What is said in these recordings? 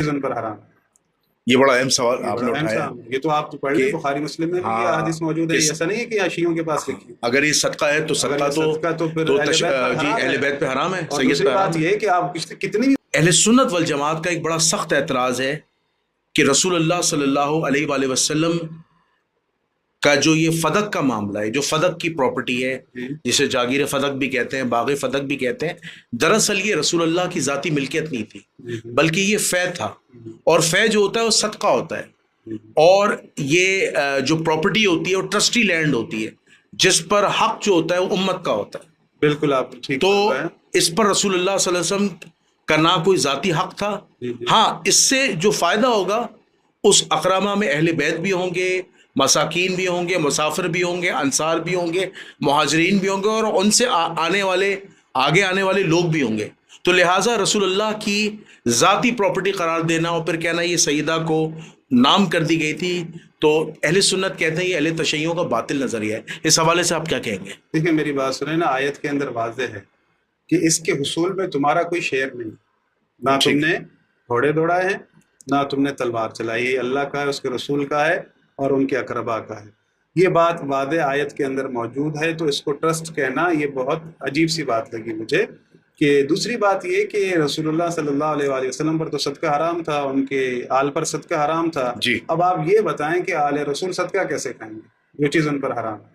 ان پر حرام ہے۔ یہ بڑا اہم سوال یہ آپ بڑا نے اہم اٹھایا سوال ہے۔ یہ تو آپ پڑھ لیں، بخاری مسلم میں بھی یہ حدیث موجود ہے، ایسا نہیں ہے کہ شیعوں کے پاس لکھی ہے۔ اگر یہ صدقہ ہے تو اگر صدقہ یہ صدقہ تو پھر اہل بیت پر جی حرام اہل ہے۔ بیت پہ حرام ہے، اور سید دوسری پہ حرام بات ہے۔ یہ ہے کہ آپ کتنی بھی اہل سنت والجماعت کا ایک بڑا سخت اعتراض ہے کہ رسول اللہ صلی اللہ علیہ وآلہ وسلم کا جو یہ فدق کا معاملہ ہے، جو فدق کی پراپرٹی ہے، جسے جاگیر فدق بھی کہتے ہیں، باغ فدق بھی کہتے ہیں، دراصل یہ رسول اللہ کی ذاتی ملکیت نہیں تھی، بلکہ یہ فے تھا، اور فے جو ہوتا ہے وہ صدقہ ہوتا ہے، اور یہ جو پراپرٹی ہوتی ہے وہ ٹرسٹی لینڈ ہوتی ہے، جس پر حق جو ہوتا ہے وہ امت کا ہوتا ہے۔ بالکل آپ ٹھیک تو کر رہے ہیں۔ اس پر رسول اللہ صلی اللہ علیہ وسلم کا نہ کوئی ذاتی حق تھا۔ ہاں، اس سے جو فائدہ ہوگا اس اقرامہ میں اہل بیت بھی ہوں گے، مساکین بھی ہوں گے، مسافر بھی ہوں گے، انصار بھی ہوں گے، مہاجرین بھی ہوں گے، اور ان سے آگے آنے والے لوگ بھی ہوں گے۔ تو لہٰذا رسول اللہ کی ذاتی پراپرٹی قرار دینا اور پھر کہنا یہ سیدہ کو نام کر دی گئی تھی، تو اہل سنت کہتے ہیں یہ اہل تشیعوں کا باطل نظریہ ہے۔ اس حوالے سے آپ کیا کہیں گے؟ دیکھیں میری بات سنیں نا، آیت کے اندر واضح ہے کہ اس کے حصول میں تمہارا کوئی شیئر نہیں، نہ تم نے گھوڑے دوڑائے ہیں، نہ تم نے تلوار چلائی، یہ اللہ کا ہے، اس کے رسول کا ہے اور ان کے اقربا کا ہے۔ یہ بات واضح آیت کے اندر موجود ہے، تو اس کو ٹرسٹ کہنا یہ بہت عجیب سی بات لگی مجھے۔ کہ دوسری بات یہ کہ رسول اللہ صلی اللہ علیہ وآلہ وسلم پر تو صدقہ حرام تھا، ان کے آل پر صدقہ حرام تھا۔ اب آپ یہ بتائیں کہ آل رسول صدقہ کیسے کھائیں گے جو چیز ان پر حرام ہے؟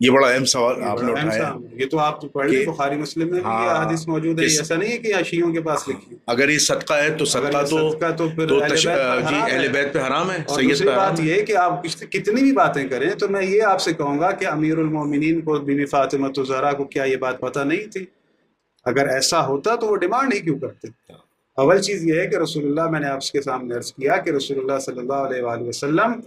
یہ بڑا اہم سوال آپ نے اٹھایا۔ یہ تو آپ پڑھ لیں، بخاری مسلم میں بھی یہ حدیث موجود ہے، ایسا نہیں ہے کہ شیعوں کے پاس لکھی ہے۔ اگر یہ صدقہ ہے تو صدقہ تو پھر اہل بیت پہ حرام ہے۔ اور دوسری بات یہ ہے کہ آپ کتنی بھی باتیں کریں تو میں یہ آپ سے کہوں گا کہ امیر المومنین کو بی بی فاطمہ الزہرا کو کیا یہ بات پتہ نہیں تھی؟ اگر ایسا ہوتا تو وہ ڈیمانڈ ہی کیوں کرتے؟ اول چیز یہ ہے کہ رسول اللہ، میں نے آپ کے سامنے عرض کیا کہ رسول اللہ صلی اللہ علیہ وآلہ وسلم،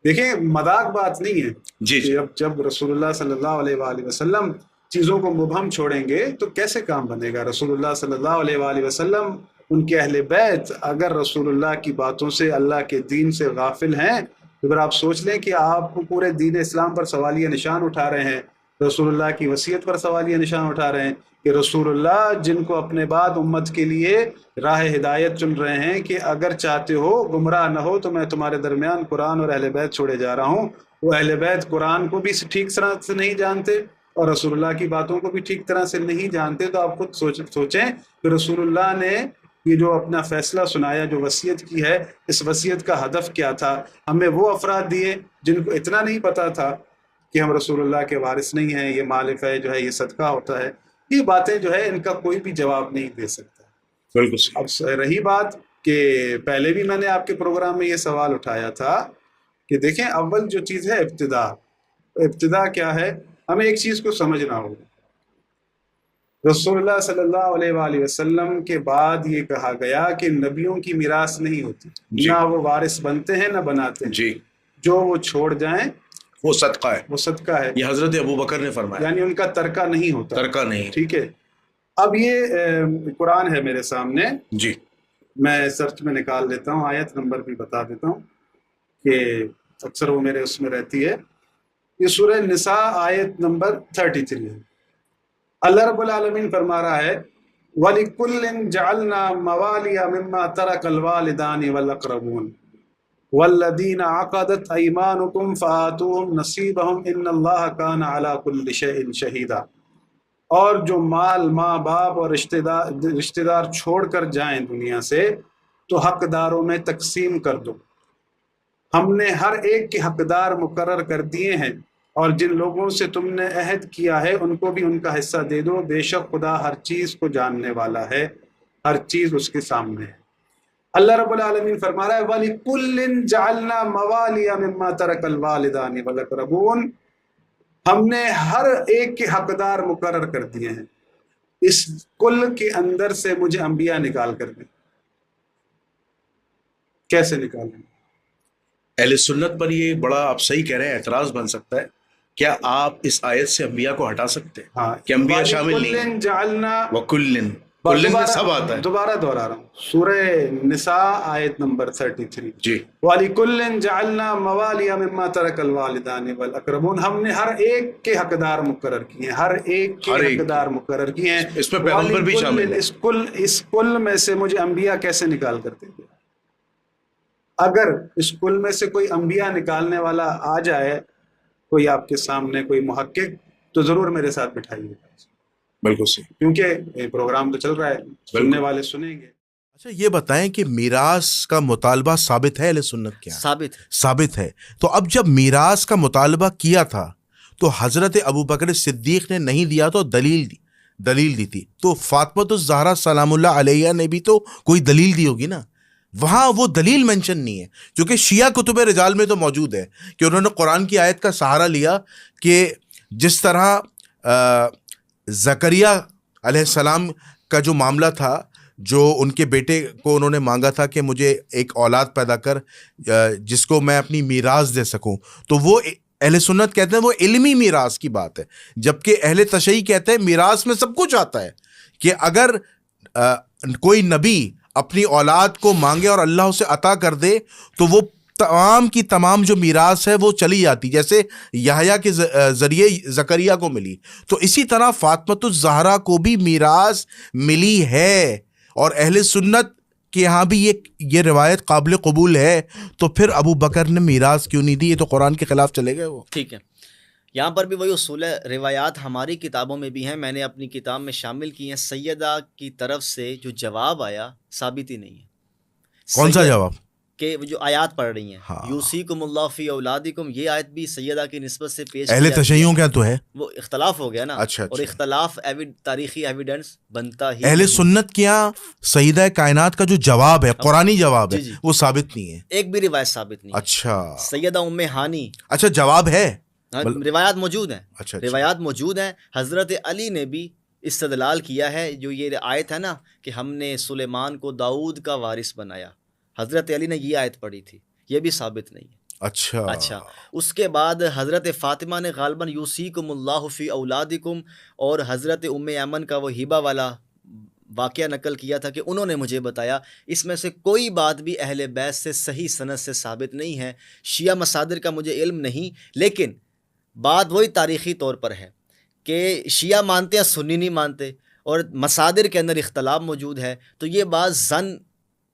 دیکھیں مذاق بات نہیں ہے کہ جب رسول اللہ صلی اللہ علیہ وآلہ وسلم چیزوں کو مبہم چھوڑیں گے تو کیسے کام بنے گا؟ رسول اللہ صلی اللہ علیہ وآلہ وسلم، ان کے اہل بیت اگر رسول اللہ کی باتوں سے، اللہ کے دین سے غافل ہیں تو پھر آپ سوچ لیں کہ آپ پورے دین اسلام پر سوالیہ نشان اٹھا رہے ہیں، رسول اللہ کی وصیت پر سوالیہ نشان اٹھا رہے ہیں کہ رسول اللہ جن کو اپنے بعد امت کے لیے راہ ہدایت چن رہے ہیں کہ اگر چاہتے ہو گمراہ نہ ہو تو میں تمہارے درمیان قرآن اور اہل بیت چھوڑے جا رہا ہوں۔ وہ اہل بیت قرآن کو بھی ٹھیک طرح سے نہیں جانتے اور رسول اللہ کی باتوں کو بھی ٹھیک طرح سے نہیں جانتے، تو آپ خود سوچیں کہ رسول اللہ نے یہ جو اپنا فیصلہ سنایا، جو وصیت کی ہے، اس وصیت کا ہدف کیا تھا؟ ہمیں وہ افراد دیے جن کو اتنا نہیں پتا تھا کہ ہم رسول اللہ کے وارث نہیں ہیں، یہ مال فے جو ہے یہ صدقہ ہوتا ہے۔ یہ باتیں جو ہے ان کا کوئی بھی جواب نہیں دے سکتا۔ بالکل۔ اب رہی بات کہ پہلے بھی میں نے آپ کے پروگرام میں یہ سوال اٹھایا تھا کہ دیکھیں اول جو چیز ہے ابتدا کیا ہے؟ ہمیں ایک چیز کو سمجھنا ہوگا، رسول اللہ صلی اللہ علیہ وآلہ وسلم کے بعد یہ کہا گیا کہ نبیوں کی میراث نہیں ہوتی، نہ وہ وارث بنتے ہیں نہ بناتے ہیں، جو وہ چھوڑ جائیں وہ صدقہ ہے، وہ صدقہ ہے۔ یہ حضرت ابو بکر نے فرمایا، یعنی ان کا ترکہ نہیں ہوتا، ترکہ نہیں۔ ٹھیک ہے، اب یہ قرآن ہے میرے سامنے، میں سرچ میں نکال لیتا ہوں، آیت نمبر بھی بتا دیتا ہوں کہ اکثر وہ میرے اس میں رہتی ہے۔ یہ سورہ نساء آیت نمبر 33 ہے۔ اللہ رب العالمین فرما رہا ہے وَلِكُلٍّ جَعَلْنَا مَوَالِيَ مِمَّا تَرَكَ الْوَالِدَانِ وَالْأَقْرَبُونَ وَالَّذِينَ عَقَدَتْ أَيْمَانُكُمْ فَآتُوهُمْ نَصِيبَهُمْ إِنَّ اللَّهَ كَانَ عَلَى كُلِّ شَيْءٍ شَهِيدًا۔ اور جو مال ماں باپ اور رشتہ دار چھوڑ کر جائیں دنیا سے تو حقداروں میں تقسیم کر دو، ہم نے ہر ایک کے حقدار مقرر کر دیے ہیں، اور جن لوگوں سے تم نے عہد کیا ہے ان کو بھی ان کا حصہ دے دو، بے شک خدا ہر چیز کو جاننے والا ہے، ہر چیز اس کے سامنے ہے۔ اللہ رب العالمین فرما رہا ہے وَلِكُلٍّ جَعَلْنَا مَوَالِيَ مِمَّا تَرَكَ الْوَالِدَانِ وَالْأَقْرَبُونَ، ہم نے ہر ایک کے حقدار مقرر کر دیے ہیں، اس کل کے اندر سے مجھے انبیاء نکال کر دیں۔ کیسے نکالیں؟ اہل سنت پر یہ بڑا، آپ صحیح کہہ رہے ہیں، اعتراض بن سکتا ہے، کیا آپ اس آیت سے انبیاء کو ہٹا سکتے ہیں؟ کہ انبیاء شامل نہیں ہیں؟ جعلنا وَكُلٍّ کلن میں سب آتا ہے. دوبارہ دہرا رہا ہوں, سورہ نساء آیت نمبر 33. جی. وَلِكُلٍّ جَعَلْنَا مَوَالِيَ مِمَّا تَرَكَ الْوَالِدَانِ وَالْأَقْرَبُونَ, ہم نے ہر ایک کے حقدار مقرر کیے ہیں, ہر ایک کے حقدار مقرر کیے ہیں. اس میں پیغمبر بھی شامل ہے. اس کل میں سے مجھے انبیاء کیسے نکال کر دیں گے؟ اگر اس کل میں سے کوئی انبیاء نکالنے والا آ جائے کوئی آپ کے سامنے, کوئی محقق, تو ضرور میرے ساتھ بٹھائیے گا. بالکل صحیح, کیونکہ یہ پروگرام تو چل رہا ہے, سننے والے سنیں گے. اچھا یہ بتائیں کہ میراث کا مطالبہ ثابت ہے اہل سنت کے یہاں؟ ثابت ہے. تو اب جب میراث کا مطالبہ کیا تھا تو حضرت ابوبکر صدیق نے نہیں دیا تو دلیل دی تھی, تو فاطمہ الزہرا سلام اللہ علیہ نے بھی تو کوئی دلیل دی ہوگی نا. وہاں وہ دلیل مینشن نہیں ہے, کیونکہ شیعہ کتب رجال میں تو موجود ہے کہ انہوں نے قرآن کی آیت کا سہارا لیا کہ جس طرح زکریا علیہ السلام کا جو معاملہ تھا, جو ان کے بیٹے کو انہوں نے مانگا تھا کہ مجھے ایک اولاد پیدا کر جس کو میں اپنی میراث دے سکوں, تو وہ اہل سنت کہتے ہیں وہ علمی میراث کی بات ہے, جبکہ اہل تشیع کہتے ہیں میراث میں سب کچھ آتا ہے, کہ اگر کوئی نبی اپنی اولاد کو مانگے اور اللہ اسے عطا کر دے تو وہ تمام کی تمام جو میراث ہے وہ چلی جاتی, جیسے یحییٰ کے ذریعے زکریا کو ملی. تو اسی طرح فاطمۃ الزہرا کو بھی میراث ملی ہے, اور اہل سنت کے یہاں بھی یہ روایت قابل قبول ہے. تو پھر ابو بکر نے میراث کیوں نہیں دی؟ یہ تو قرآن کے خلاف چلے گئے وہ. ٹھیک ہے, یہاں پر بھی وہی اصول ہے, روایات ہماری کتابوں میں بھی ہیں, میں نے اپنی کتاب میں شامل کی ہیں. سیدہ کی طرف سے جو جواب آیا ثابت ہی نہیں ہے. کون سا جواب؟ کہ جو آیات پڑھ رہی ہیں, یوصیکم اللہ فی اولادکم, یہ آیت بھی سیدہ کی نسبت سے پیش اہل تشیعوں کیا تو ہے, وہ اختلاف ہو گیا نا. اچھا. اور اختلاف تاریخی ایویڈنس بنتا ہی. اہل سنت کیا سیدہ کائنات کا جو جواب ہے, قرآنی جواب ہے, وہ ثابت نہیں ہے, ایک بھی روایت ثابت نہیں. اچھا. سیدہ ام ہانی, اچھا جواب ہے, روایات موجود ہیں. اچھا. روایات موجود ہیں. حضرت علی نے بھی استدلال کیا ہے, جو یہ آیت ہے نا کہ ہم نے سلیمان کو داؤد کا وارث بنایا, حضرت علی نے یہ آیت پڑھی تھی, یہ بھی ثابت نہیں ہے. اچھا. اس کے بعد حضرت فاطمہ نے غالباً یوصیکم اللہ فی اولادکم, اور حضرت ام ایمن کا وہ ہبہ والا واقعہ نقل کیا تھا کہ انہوں نے مجھے بتایا. اس میں سے کوئی بات بھی اہل بیت سے صحیح سند سے ثابت نہیں ہے. شیعہ مصادر کا مجھے علم نہیں, لیکن بات وہی تاریخی طور پر ہے کہ شیعہ مانتے ہیں, سنی نہیں مانتے, اور مصادر کے اندر اختلاف موجود ہے. تو یہ بات زن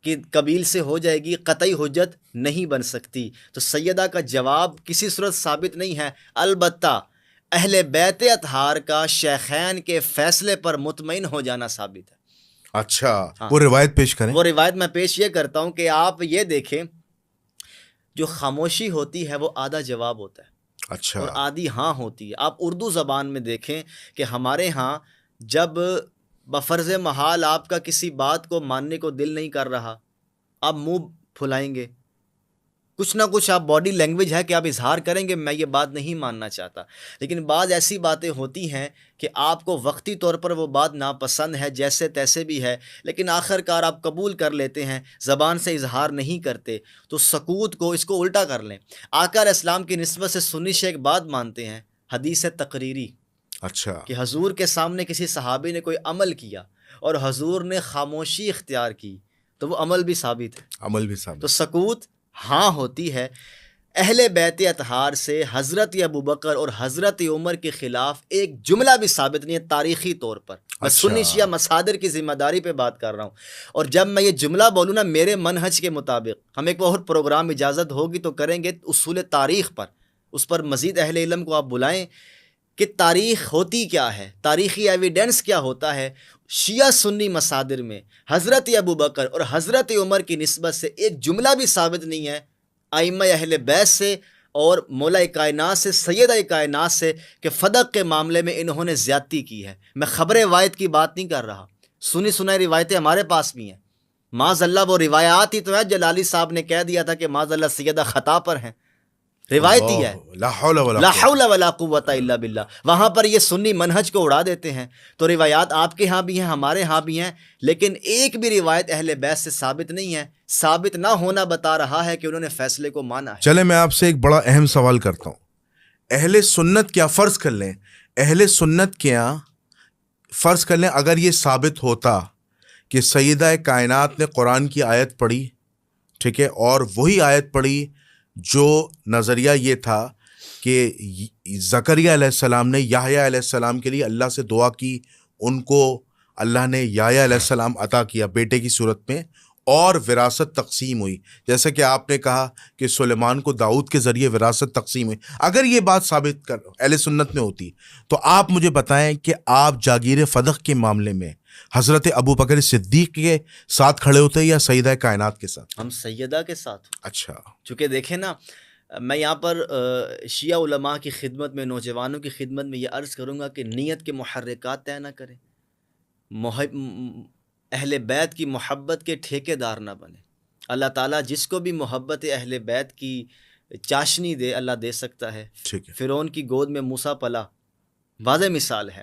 کی قبیل سے ہو جائے گی, قطعی حجت نہیں بن سکتی. تو سیدہ کا جواب کسی صورت ثابت نہیں ہے. البتہ اہل بیت اطہار کا شیخین کے فیصلے پر مطمئن ہو جانا ثابت ہے. اچھا. وہ روایت پیش کریں. وہ روایت میں پیش یہ کرتا ہوں کہ آپ یہ دیکھیں, جو خاموشی ہوتی ہے وہ آدھا جواب ہوتا ہے. اچھا. اور آدھی ہاں ہوتی ہے. آپ اردو زبان میں دیکھیں کہ ہمارے ہاں جب بفرض محال آپ کا کسی بات کو ماننے کو دل نہیں کر رہا, آپ منہ پھلائیں گے, کچھ نہ کچھ آپ باڈی لینگویج ہے کہ آپ اظہار کریں گے میں یہ بات نہیں ماننا چاہتا. لیکن بعض ایسی باتیں ہوتی ہیں کہ آپ کو وقتی طور پر وہ بات ناپسند ہے, جیسے تیسے بھی ہے, لیکن آخر کار آپ قبول کر لیتے ہیں, زبان سے اظہار نہیں کرتے. تو سکوت کو, اس کو الٹا کر لیں. آقا علیہ السلام کی نسبت سے سنی شیخ بات مانتے ہیں, حدیث تقریری. اچھا. کہ حضور کے سامنے کسی صحابی نے کوئی عمل کیا اور حضور نے خاموشی اختیار کی, تو وہ عمل بھی ثابت ہے. تو سکوت ہاں ہوتی ہے. اہل بیت اطہار سے حضرت ابوبکر اور حضرت عمر کے خلاف ایک جملہ بھی ثابت نہیں ہے تاریخی طور پر. میں سنی شیعہ مصادر کی ذمہ داری پہ بات کر رہا ہوں, اور جب میں یہ جملہ بولوں نا میرے منہج کے مطابق, ہم ایک اور پروگرام اجازت ہوگی تو کریں گے اصول تاریخ پر, اس پر مزید اہل علم کو آپ بلائیں کہ تاریخ ہوتی کیا ہے, تاریخی ایویڈنس کیا ہوتا ہے. شیعہ سنی مصادر میں حضرت ابوبکر اور حضرت عمر کی نسبت سے ایک جملہ بھی ثابت نہیں ہے ائمہ اہل بیت سے اور مولا کائنات سے, سیدہ کائنات سے, کہ فدق کے معاملے میں انہوں نے زیادتی کی ہے. میں خبر روایت کی بات نہیں کر رہا, سنی سنائی روایتیں ہمارے پاس بھی ہیں. معاذ اللہ وہ روایات ہی تو ہے, جلالی صاحب نے کہہ دیا تھا کہ معاذ اللہ سیدہ خطا پر ہیں, روایتی ہے. لا حول ولا قوت الا باللہ. وہاں پر یہ سنی منہج کو اڑا دیتے ہیں. تو روایات آپ کے ہاں بھی ہیں, ہمارے ہاں بھی ہیں, لیکن ایک بھی روایت اہل بیت سے ثابت نہیں ہے. ثابت نہ ہونا بتا رہا ہے کہ انہوں نے فیصلے کو مانا ہے. چلے میں آپ سے ایک بڑا اہم سوال کرتا ہوں. اہل سنت کیا, فرض کر لیں اہل سنت کیا, فرض کر لیں اگر یہ ثابت ہوتا کہ سیدہ کائنات نے قرآن کی آیت پڑھی، ٹھیک ہے، اور وہی آیت پڑھی جو نظریہ یہ تھا کہ زکریا علیہ السلام نے یحییٰ علیہ السلام کے لیے اللہ سے دعا کی، ان کو اللہ نے یحییٰ علیہ السلام عطا کیا بیٹے کی صورت میں، اور وراثت تقسیم ہوئی، جیسے کہ آپ نے کہا کہ سلیمان کو داؤد کے ذریعے وراثت تقسیم ہوئی۔ اگر یہ بات ثابت کر اہل سنت میں ہوتی تو آپ مجھے بتائیں کہ آپ جاگیر فدق کے معاملے میں حضرت ابو بکر صدیق کے ساتھ کھڑے ہوتے یا سیدہ کائنات کے ساتھ؟ ہم سیدہ کے ساتھ۔ اچھا، چونکہ دیکھیں نا، میں یہاں پر شیعہ علماء کی خدمت میں، نوجوانوں کی خدمت میں یہ عرض کروں گا کہ نیت کے محرکات طے نہ کریں، اہل بیت کی محبت کے ٹھیکے دار نہ بنیں۔ اللہ تعالیٰ جس کو بھی محبت اہل بیت کی چاشنی دے، اللہ دے سکتا ہے۔ ٹھیک ہے، فرعون کی گود میں موسیٰ پلا، واضح مثال ہے۔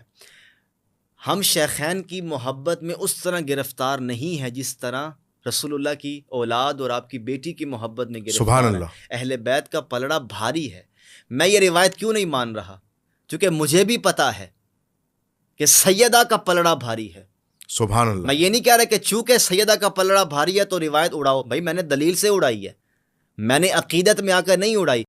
ہم شیخین کی محبت میں اس طرح گرفتار نہیں ہے جس طرح رسول اللہ کی اولاد اور آپ کی بیٹی کی محبت میں گرفتار سبحان ہے۔ اللہ۔ اہل بیت کا پلڑا بھاری ہے۔ میں یہ روایت کیوں نہیں مان رہا؟ چونکہ مجھے بھی پتا ہے کہ سیدہ کا پلڑا بھاری ہے۔ سبحان اللہ۔ میں یہ نہیں کہہ رہا کہ چونکہ سیدہ کا پلڑا بھاری ہے تو روایت اڑاؤ، بھائی میں نے دلیل سے اڑائی ہے، میں نے عقیدت میں آ کر نہیں اڑائی۔